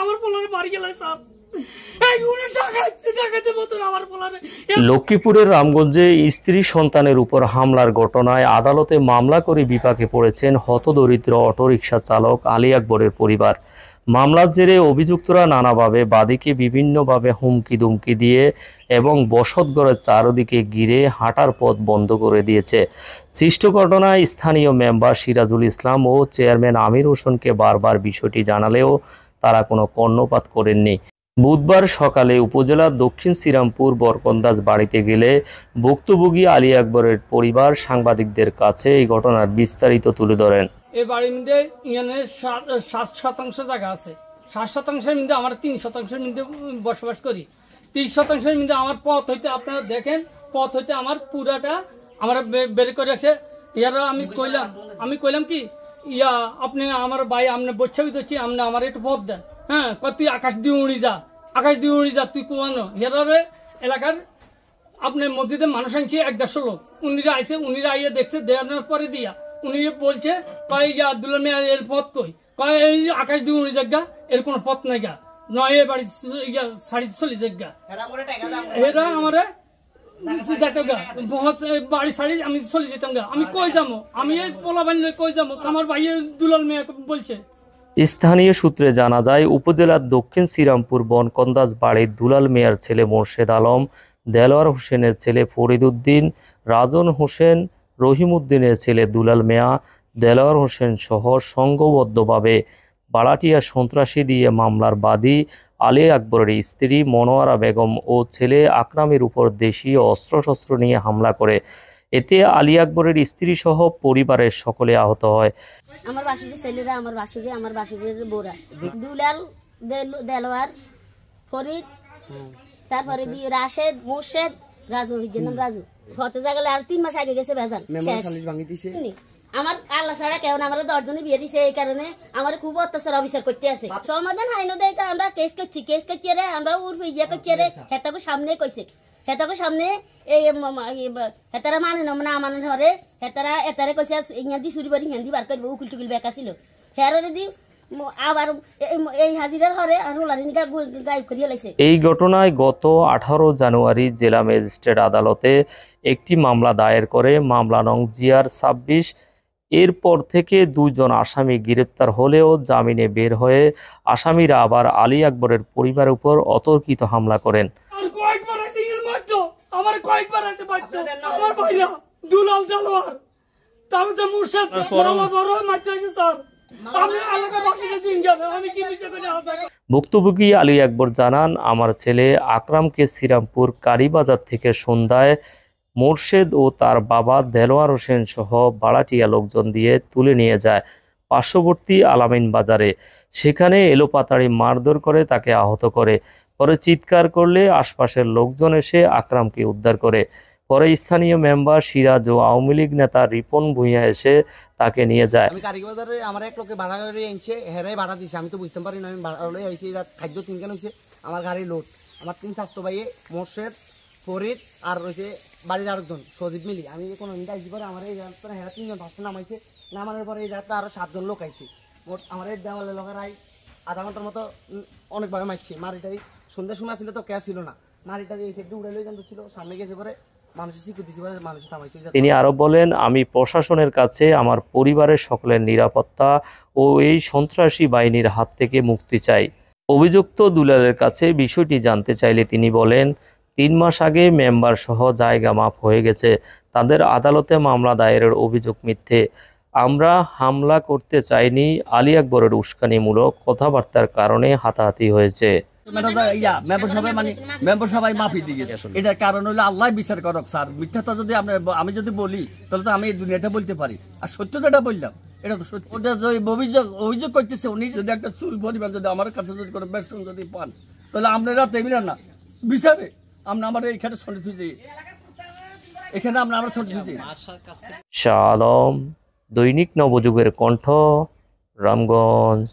আমার পোলারে বাড়ি গেলে স্যার লক্ষ্মীপুরের রামগঞ্জে স্ত্রী সন্তানের উপর হামলার ঘটনায় আদালতে মামলা করে বিপাকে পড়েছেন হতদরিদ্র অটোরিকশা চালক আলী আকবরের পরিবার। মামলার জেরে অভিযুক্তরা নানাভাবে বাদীকে বিভিন্নভাবে হুমকি দুমকি দিয়ে এবং বসতঘরের চারদিকে ঘিরে হাঁটার পথ বন্ধ করে দিয়েছে। সৃষ্ট ঘটনায় স্থানীয় মেম্বার সিরাজুল ইসলাম ও চেয়ারম্যান আমির হোসেনকে বারবার বিষয়টি জানালেও তারা কোনো কর্ণপাত করেননি। বুধবার সকালে উপজেলার দক্ষিণ শ্রীরামপুর বরকন্দাজ বাড়িতে গেলে ভুক্তভোগী আলী আকবরের পরিবার সাংবাদিকদের কাছে এই ঘটনার বিস্তারিত তুলে ধরেন। এই বাড়ির মধ্যে 7% জায়গা আছে। 7%-এর মধ্যে আমরা 3%-এর মধ্যে বসবাস করি। 30%-এর মধ্যে আমার পথ হইতে আপনারা দেখেন, পথ হইতে আমার পুরাটা আমরা বের করে রাখছে। ইয়ারা আমি কইলাম কি ইয়া আপনি আমার ভাই আপনি বচ্চা দিচ্ছি আপনি আমার একটু পথ দেন। হ্যাঁ, তুই আকাশ দিয়ে উড়ি যা তুই কুয়ানো ইয়ারে এলাকার আপনি মসজিদে মানুষ আনছি 1-150 লোক। উনিরা আইয়ে দেখছে, দেওয়ার পরে দিয়া উনি বলছে কয় ইয়া আব্দুল্লাহ মিয়া এর পথ কই, কয় এই আকাশ দিয়ে উড়ি জায়গা এর কোনো পথ নাই গা, নয় এ বাড়ি শাড়ি চলি জায়গা এরা আমারে বাড়ি শাড়ি আমি চলে যেতাম গা। আমি কই যাবো, আমি এই পোলা বানি কই যাবো, আমার ভাই দুলাল মিয়া বলছে। স্থানীয় সূত্রে জানা যায়, উপজেলার দক্ষিণ শ্রীরামপুর বনকন্দাজ বাড়ির দুলাল মিয়ার ছেলে মোর্শেদ আলম, দেলোয়ার হোসেনের ছেলে ফরিদ উদ্দিন, রাজন হোসেন, রহিম উদ্দিনের ছেলে দুলাল মিয়া, দেলোয়ার হোসেন সহ সংঘবদ্ধভাবে বাড়াটিয়া সন্ত্রাসী দিয়ে মামলার বাদী আলী আকবরের স্ত্রী মনোয়ারা বেগম ও ছেলে আকরামের উপর দেশীয় অস্ত্রশস্ত্র নিয়ে হামলা করে। এতে আলী আকবরের স্ত্রী সহ পরিবারের সকলে আহত হয়। আমার বাসুরের ছেলেরা, আমার বাসুরের বোরা, দুলাল, দেলোয়ার, ফরিদ, তারপরে রাশেদ, মোর্শেদ, রাজু, রাজু হতে জায়গা আর 3 মাস আগে গেছে বেজাল। আমার আল্লাহ ছাড়া কেমন আমরা 10 জনে বিয়ে দিছে, এই কারণে আমার খুব অত্যাচার অবিচার করতে আছে। সমাধান হাইনো দেয় আমরা কেস করছি রে, আমরা উর্ফে ইয়ে করছি রে। হেতাকে সামনে কইছে, হেতাকে সামনে এই হেতারা মানে না মানে ধরে হেতারা এতারে কইছে ইংদি চুরি বাড়ি হিন্দি বার করবো, উকিল টুকিল বেকা ছিল হেরে দি আবার এই হাজিরার হরে আর হোলারিনিকা গায়েব করিয়ে লাইছে। এই ঘটনায় গত 18 জানুয়ারি জেলা ম্যাজিস্ট্রেট আদালতে একটি মামলা দায়ের করে মামলা নং জিআর 26। এরপর থেকে 2 জন আসামি গ্রেপ্তার হলেও জামিনে বের হয়ে আসামিরা আবার আলী আকবরের পরিবারের উপর অতর্কিত হামলা করেন। ভুক্তভোগী আলী আকবর জানান, আমার ছেলে আকরামকে শ্রীরামপুর কারিবাজার থেকে সন্ধ্যায় মোর্শেদ ও তার বাবা দেলোয়ার হোসেন সহ বাড়াটিয়া লোকজন দিয়ে তুলে নিয়ে যায় পার্শ্ববর্তী আলামিন বাজারে। সেখানে এলোপাতাড়ি মারধর করে তাকে আহত করে। পরে চিৎকার করলে আশপাশের লোকজন এসে আকরামকে উদ্ধার করে। পরে স্থানীয় মেম্বার সিরাজ ও আওয়ামী লীগ নেতা রিপন ভূঁইয়া এসে তাকে নিয়ে যায়। আমি কারিবাজারে আমার এক লোকে ভাড়া করে আনছে, হেরাই ভাড়া দিছে, আমি তো বুঝতে পারি না। আমি ভাড়া লই আইছি, খাদ্য 3 কেন হয়েছে আমার গাড়ি লোড। আমার 3 স্বাস্থ্য ভাইয়ে মোর্শেদ, ফরিদ আর রয়েছে বাড়ির আরেকজন সজীব মিলি। আমি কোনো ইন্টা আইসি পরে আমার এই জায়গাটা হেরা 3 জন ফার্স্টে নামাইছে, নামানোর পরে এই জায়গাটা আরো 7 জন লোক আইছে। মোট আমার এই দেওয়ালে লোকেরাই আধা ঘন্টার মতো অনেকভাবে মারছে। মারিটারি সন্ধ্যার সময় ছিল তো কেউ ছিল না, মারিটারি এই সেটটি উড়ে লই ছিল, সামনে গেছে পরে তিনি আরো বলেন, আমি প্রশাসনের কাছে আমার পরিবারের সকলের নিরাপত্তা ও এই সন্ত্রাসী বাহিনীর হাত থেকে মুক্তি চাই। অভিযুক্ত দুলালের কাছে বিষয়টি জানতে চাইলে তিনি বলেন, 3 মাস আগে মেম্বার সহ জায়গা মাপ হয়ে গেছে, তাদের আদালতে মামলা দায়েরের অভিযোগ মিথ্যে। আমরা হামলা করতে চাইনি, আলী আকবরের উস্কানিমূলক কথাবার্তার কারণে হাতাহাতি হয়েছে। এটার কারণ হলো আল্লাহ বিচার করক স্যার। মিথ্যাটা যদি আমি যদি বলি তাহলে তো আমি এই দুনিয়াটা বলতে পারি, আর সত্য যেটা বললাম এটা তো সত্য। ওটা অভিযোগ করতেছে উনি যদি একটা চুল পরিমাণ যদি আমার কাছে যদি কোনো বেতন যদি পান তাহলে আপনারা তেমনি না বিচারে আমরা আমার এখানে শুনেছি, এখানে আমরা শুনেছি। শাহ আলম, দৈনিক নবযুগের কণ্ঠ, রামগঞ্জ।